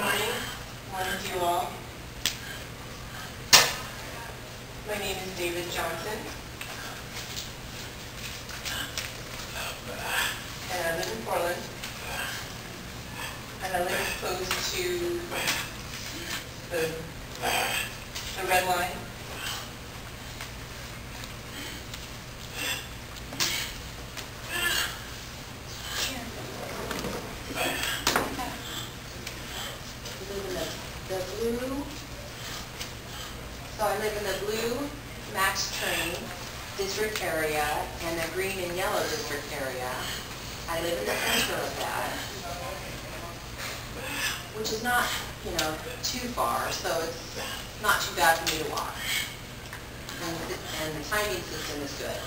morning. Morning to you all. My name is David Johnson, and I live in Portland, and I live close to the red line. So I live in the blue Max Train district area and the green and yellow district area. I live in the center of that, which is not, too far, so it's not too bad for me to walk. And the timing system is good.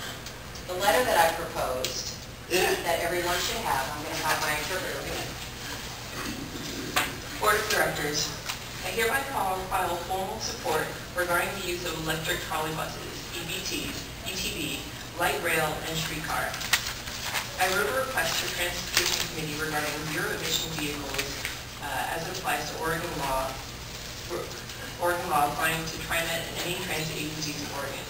The letter that I proposed that everyone should have, I'm going to have my interpreter read. Board of Directors, I hereby file formal support regarding the use of electric trolley buses, EBTs, ETB, light rail, and streetcar. I wrote a request to the Transportation Committee regarding zero-emission vehicles as it applies to Oregon law applying to TriMet and any transit agencies in Oregon.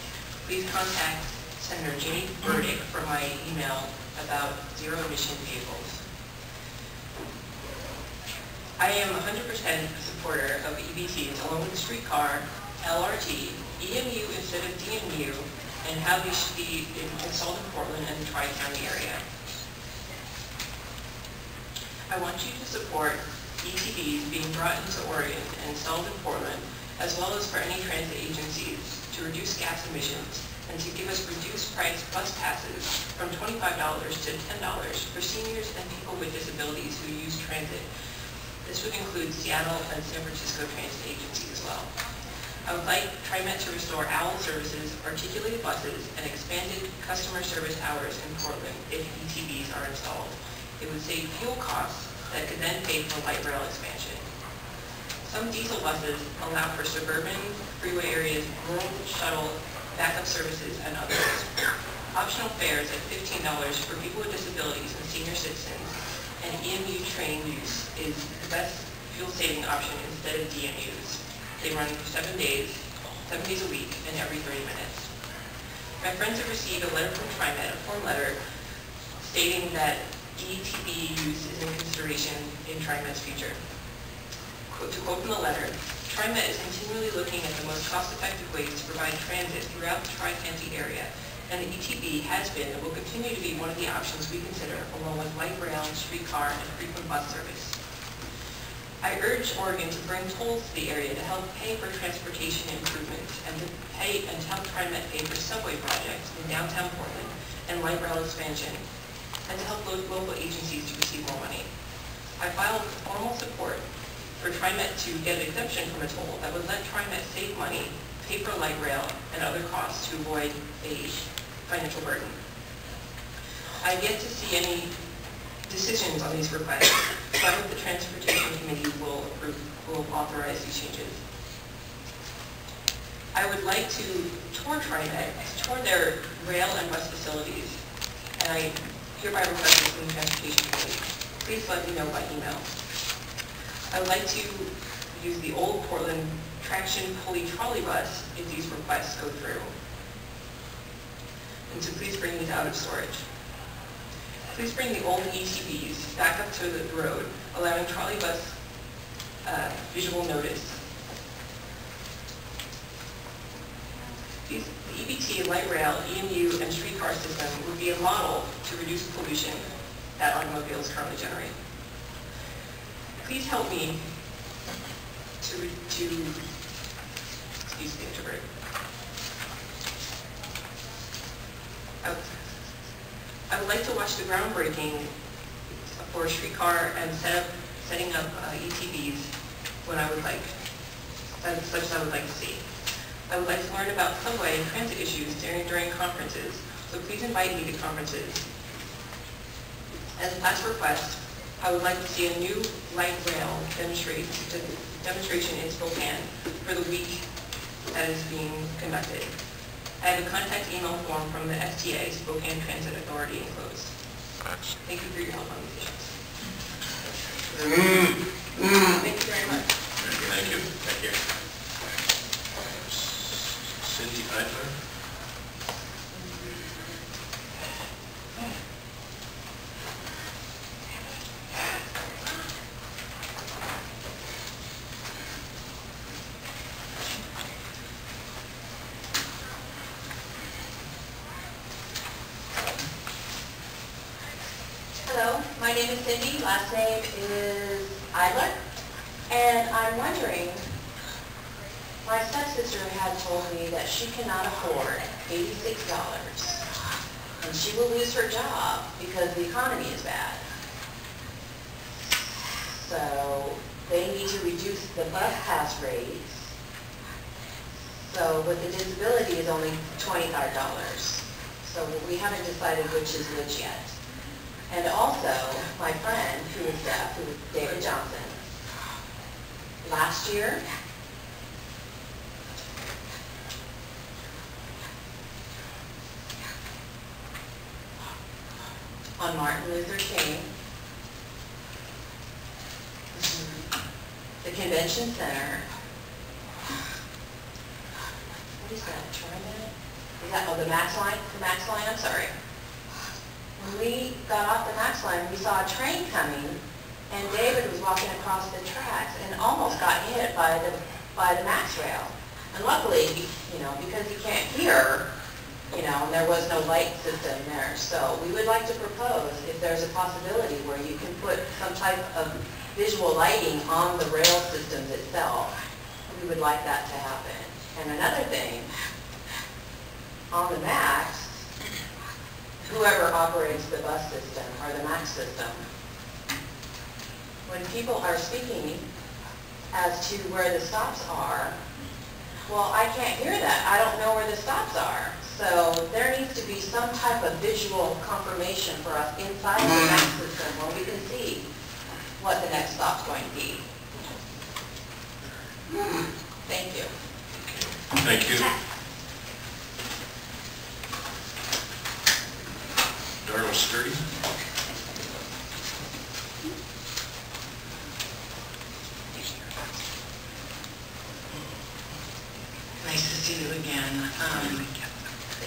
Please contact Senator Jeannie Burdick for my email about zero-emission vehicles. I am 100% supporter of EBTs along with the streetcar, LRT, EMU instead of DMU, and how these should be installed in Portland and the Tri-County area. I want you to support ETBs being brought into Oregon and installed in Portland, as well as for any transit agencies to reduce gas emissions and to give us reduced price bus passes from $25 to $10 for seniors and people with disabilities who use transit. This would include Seattle and San Francisco transit agencies as well. I would like TriMet to restore OWL services, articulated buses, and expanded customer service hours in Portland if ETBs are installed. It would save fuel costs that could then pay for light rail expansion. Some diesel buses allow for suburban, freeway areas, rural shuttle, backup services, and others. Optional fares at $15 for people with disabilities and senior citizens, and EMU train use is the best fuel-saving option instead of DMUs. They run for 7 days a week, and every 30 minutes. My friends have received a letter from TriMet, a form letter, stating that ETB use is in consideration in TriMet's future. To quote from the letter, TriMet is continually looking at the most cost-effective ways to provide transit throughout the Tri-County area, and the ETB has been and will continue to be one of the options we consider, along with light rail, streetcar, and frequent bus service. I urge Oregon to bring tolls to the area to help pay for transportation improvements and to help TriMet pay for subway projects in downtown Portland and light rail expansion, and to help local agencies to receive more money. I filed formal support for TriMet to get an exemption from a toll that would let TriMet save money, pay for light rail, and other costs to avoid a financial burden. I've yet to see any decisions on these requests, so I hope the Transportation Committee will authorize these changes. I would like to tour TriMet, tour their rail and bus facilities, and I hereby request this from the Transportation Committee. Please let me know by email. I would like to use the old Portland traction pulley trolley bus if these requests go through. And so please bring these out of storage. Please bring the old ETBs back up to the road, allowing trolley bus visual notice. The EBT, light rail, EMU, and streetcar system would be a model to reduce pollution that automobiles currently generate. Please help me excuse the introvert. I would like to watch the groundbreaking for a streetcar and setting up ETBs when I would like, such as I would like to see. I would like to learn about subway and transit issues during conferences, so please invite me to conferences. As a last request, I would like to see a new light rail demonstration in Spokane for the week that is being conducted. I have a contact email form from the STA, Spokane Transit Authority, enclosed. Thank you for your help on these issues. Thank you very much. Hello, my name is Cindy, last name is Idler, and I'm wondering, my stepsister had told me that she cannot afford $86, and she will lose her job because the economy is bad. So they need to reduce the bus pass rates, so with the disability is only $25. So we haven't decided which is which yet. And also, my friend, who is deaf, who is David Johnson, last year, on Martin Luther King, the convention center, what is that, TriMet? Is that, oh, the Max line, I'm sorry. When we got off the Max line, we saw a train coming, and David was walking across the tracks and almost got hit by the Max rail. And luckily, you know, because he can't hear, you know, there was no light system there. So we would like to propose, if there's a possibility where you can put some type of visual lighting on the rail systems itself, we would like that to happen. And another thing, on the Max, whoever operates the bus system or the Max system, when people are speaking as to where the stops are, well, I can't hear that. I don't know where the stops are. So there needs to be some type of visual confirmation for us inside the Max system where we can see what the next stop's going to be. Thank you. Thank you. Darnell Sturdy. Nice to see you again.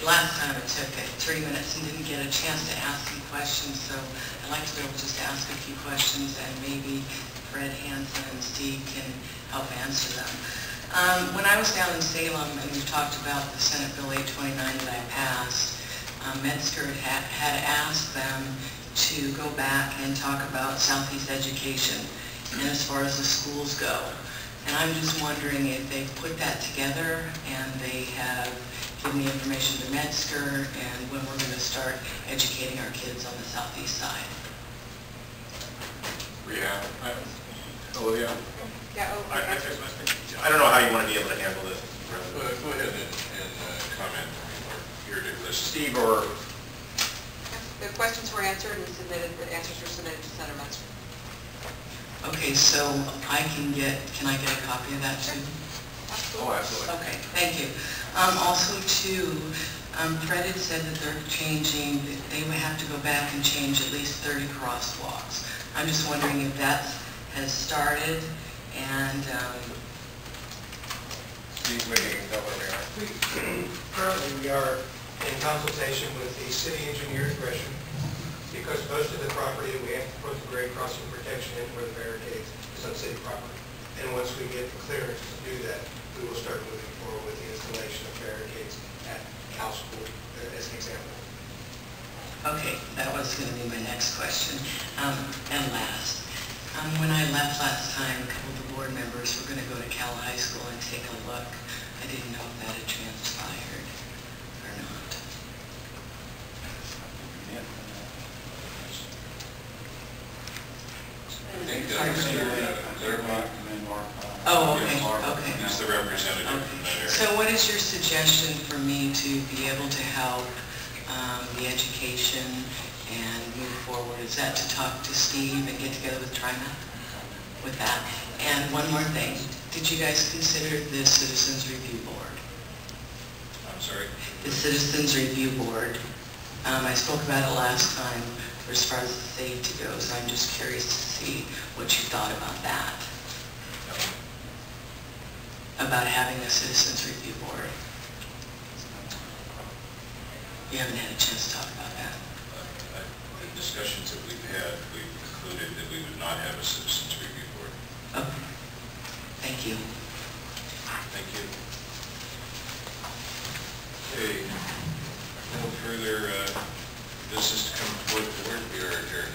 Last time it took 3 minutes and didn't get a chance to ask some questions, so I'd like to be able to just ask a few questions and maybe Fred Hansen and Steve can help answer them. When I was down in Salem and we talked about the Senate Bill 829 that I passed, Metzger had asked them to go back and talk about Southeast education and as far as the schools go. And I'm just wondering if they've put that together and they have given the information to Metzger and when we're going to start educating our kids on the Southeast side. Yeah. Olivia? Yeah, I don't know how you want to be able to handle this. Go ahead and comment. We're here to listen. Steve or... the questions were answered and submitted, the answers were submitted to Senator Metzger. Okay, so can I get a copy of that too? Oh, absolutely. Okay, thank you. Also too, Fred had said that they're changing, they would have to go back and change at least 30 crosswalks. I'm just wondering if that has started and... Steve, maybe you can tell where we are. Currently, we are in consultation with the city engineer at Gresham because most of the property that we have to put the grade crossing protection in for the barricades is on city property. And once we get the clearance to do that, we will start moving forward with the installation of barricades at Cal School, as an example. Okay, that was going to be my next question. And last, when I left last time, a couple of the board members were going to go to Cal High School and take a look. I didn't know if that had transpired or not. I think they're Oh, okay. He's the representative from that area. So what is your suggestion for me to be able to help the education and move forward? Is that to talk to Steve and get together with TriMet with that? And one more thing, did you guys consider the Citizens Review Board? I'm sorry? The Citizens Review Board. I spoke about it last time as far as the safety goes. I'm just curious to see what you thought about that. About having a Citizens Review Board. You haven't had a chance to talk about that. The discussions that we've had, we've concluded that we would not have a Citizens Review Board. Okay. Thank you. Thank you. Okay. No further business to come before the board. We are adjourned.